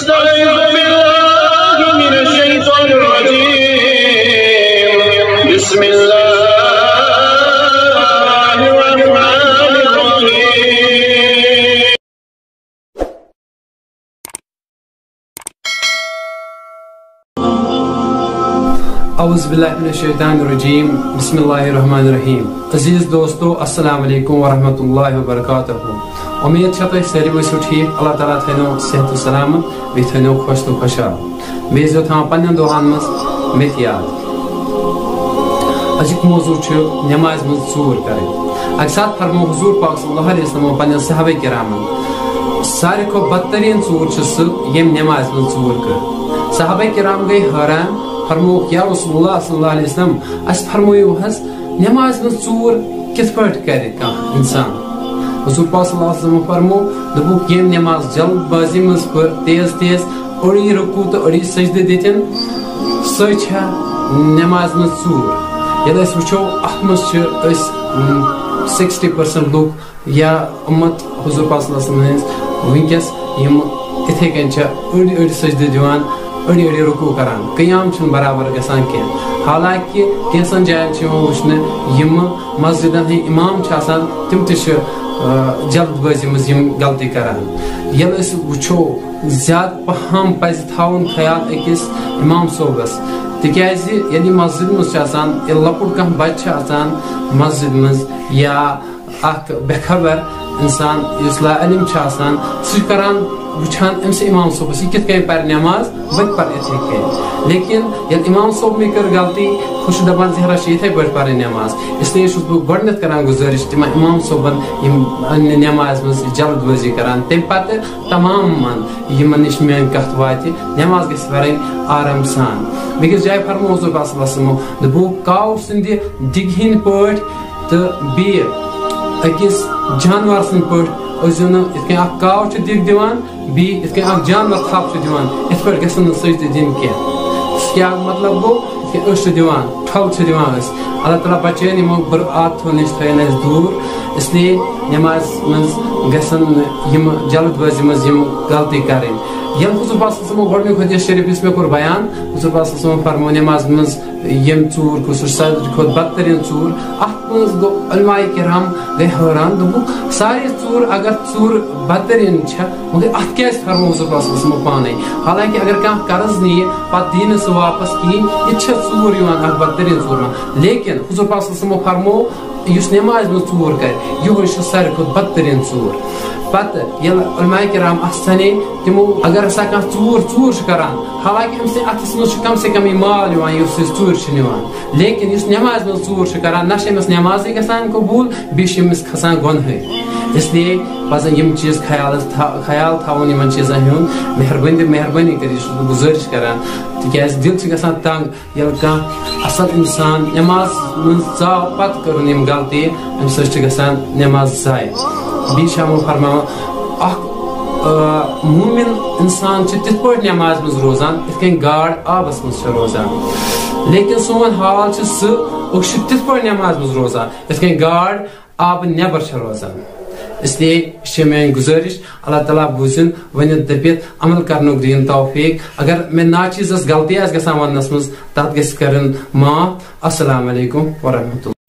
أستعيذ بالله من الشيطان الرجيم بسم الله الرحمن الرحيم اعوذ باللہ من الشیطان الرجیم بسم اللہ الرحمن الرحیم عزیز دوستو السلام علیکم ورحمۃ اللہ وبرکاتہ امید تھی ساری ورسو ٹھیک اللہ تعالیٰ تھنو صحت و سلامت بیٚیہِ تھنو خوش تو خوشحال بیٚیہِ ٲسۍزیو تھاوان پننٮ۪ن دۄہن منٛز مےٚ تہِ یاد أزیُک موضوع چھُ نٮ۪مازِ منٛز ژوٗر کَرٕنۍ اکہِ ساتہٕ فرمو حضوٗر پاک صلی اللہ علیہ وسلمو پننٮ۪ن صحابہ کرامن ساروی کھۄتہٕ بدتریٖن ژوٗر چھِ سُہ ییٚمۍ نٮ۪مازِ منٛز ژوٗر کٔر صحابہ کرام گٔے حٲران فرموک یا رسول اللہ صلی اللہ علیہ وسلم اس فرمویو حظ نماز من ژوٗر کِتھ پٲٹھۍ کرِ کانٛہہ انسان حضور پاک صلی اللہ علیہ وسلم فرمو دوٚپُکھ ییٚمۍ نماز جلد بازی منٛز پٔر تیز تیز أڑی رکوع تہٕ أڑی سجدٕ دِتِن سۄ چھےٚ نماز منٛز ژوٗر ییٚلہِ أسۍ وٕچھو اتھ منٛز چھِ أسۍ 60% لُکھ یا اُمت حضور پاک صلی اللہ علیہ وسلم ہٕنٛز وٕنکٮ۪س یِم اِتھَے کٔنۍ چھِ أڑۍ أڑۍ سجدٕ دِوان أڑی أڑی رکوع کران قیام چھُنہٕ برابر گژھان کینٛہہ حالانکہ کینٛژن جاین چھِ یِوان وٕچھنہٕ یِمہٕ مسجدن ہٕنٛدۍ اِمام چھِ آسان تِم تہِ چھِ جلد بٲزی منٛز یِم غلطی کران ییٚلہِ أسۍ وٕچھو زیادٕ پہم پزِ تھاوُن خیال أکِس اِمام صٲبس تِکیازِ ییٚلہِ یہِ مسجد منٛز چھِ آسان ییٚلہِ لۄکُٹ کانٛہہ بچہِ چھِ آسان مسجد منٛز یا اکھ بے خبر انسان یُس لا علم چھُ آسان سُہ چھُ کران وٕچھان أمِس اِمام صٲبس یہِ کِتھ کٔنۍ پرِ نٮ۪ماز بہٕ تہِ پرٕ یِتھَے کٔنۍ لیکن ییٚلہِ اِمام صٲبنٕے کٔر غلطی ہُہ چھُ دپان زہرا چھِ یِتھَے پٲٹھۍ پرٕنۍ نٮ۪ماز اسلیے چھُس بہٕ گۄڈٕنٮ۪تھ کران گُزٲرِش تِمن اِمام صٲبن یِم نٮ۪مازِ منٛز جلد بٲزی کران تمہِ پتہٕ تمامن یِمن نِش میٲنۍ کتھ واتہِ نٮ۪ماز گژھِ پرٕنۍ آرام سان بیٚکِس جایہِ فرمو حضور پاک صلی اللہ علیہ وسلمو دوٚپُکھ کاو سٕنٛدِ دِگہِ ہٕنٛدۍ پٲٹھۍ تہٕ بیٚیہِ أکِس جانور سٕنٛدۍ پٲٹھۍ ٲسۍزیو نہٕ یِتھ کٔنۍ اکھ کاو چھُ دِگ دِوان بیٚیہِ یِتھ کٔنۍ اکھ جانور تھپھ چھُ دِوان یِتھ پٲٹھۍ گژھن نہٕ سجدٕ دِنۍ کینٛہہ کیٛاہ مطلب گوٚو یِتھ کٔنۍ أسۍ چھِ دِوان ٹھۄل چھِ دِوان أسۍ اللہ تعالیٰ بچٲیِن یِمو بُرٕ عادتو نِش تھٲیِن اَسہِ دوٗر اسلیے نٮ۪مازِ منٛز گژھن نہٕ یِمہٕ جلد بٲزی منٛز یِم غلطی کرٕنۍ ییٚلہِ حضور پاک صلی اللہ علیہ وسلمو گۄڈنیُک حدیث شریف یُس مےٚ کوٚر بیان حضور پاک صلی اللہ علیہ وسلمو فرمو نٮ۪مازِ منٛز ییٚمۍ ژوٗر کوٚر سُہ چھُ ساروی کھۄتہٕ بدتریٖن ژوٗر اتھ منٛز گوٚو علماء کرام گٔے حٲران دوٚپُکھ سارے ژوٗر اگر ژوٗر بدتریٖن چھےٚ مگر اتھ کیازِ فرمو حضور پاک صلی اللہ علیہ وسلمو پانے حالانکہ اگر کانٛہہ قرض نِیہِ پتہٕ دِیہِ نہٕ سُہ واپس کِہیٖنۍ یہِ تہِ چھےٚ ژوٗر یِوان اکھ بدتریٖن ژوٗر یِوان لیکن حضور پاک صلی اللہ علیہ وسلمو فرمو یُس نٮ۪مازِ منٛز ژوٗر کرِ یِہوے چھُ ساروی کھۄتہٕ بدتریٖن ژوٗر پتہٕ ییٚلہِ علماء کرام اتھ سنے تِمو اگر ہسا کانٛہہ ژوٗر چھُ کران حالانکہ أمۍ سٕنٛدِ اَتھس منٛز چھُ کم سے کم یہِ مال یِوان یُس أسۍ ژوٗرِ چھِ نِوان لیکن یُس نٮ۪مازِ منٛز ژوٗر چھُ کران نہ چھِ أمِس نٮ۪مازٕے گژھان قبوٗل بیٚیہِ چھِ أمِس کھسان گۄنہٕے اسلیے پزن یِم چیٖز خیال تھاوُن یِمن چیٖزن ہُنٛد مہربٲنی کٔرِتھ چھُس بہٕ گُزٲرِش کران تِکیازِ دِل چھُ گژھان تنگ ییٚلہِ کانٛہہ اصل انسان نٮ۪ماز منٛز ژاو پتہٕ کٔرٕن یِم غلطی امہِ سۭتۍ چھِ گژھان نٮ۪ماز ضایع بیٚیہِ چھِ یِمو فرماوان اکھ موٗمِن انسان چھُ تِتھ پٲٹھۍ نٮ۪مازِ منٛز روزان یِتھ کٔنۍ گاڈ آبس منٛز چھِ روزان لیکن سون حال چھُ سُہ أسۍ چھِ تِتھ پٲٹھۍ نٮ۪مازِ منٛز روزان یِتھ کٔنۍ گاڈ آبہٕ نٮ۪بر چھِ روزان اسلیے چھِ میٲنۍ گُزٲرِش اللہ تعالیٰ بوٗزِن ؤنِتھ دٔپِتھ عمل کرنُک دِیِن توفیٖق اگر مےٚ ناچیٖزس غلطی آسہِ گژھان وننس منٛز تتھ گژھِ کرٕنۍ معاف السلام علیکم ورحمۃ اللہ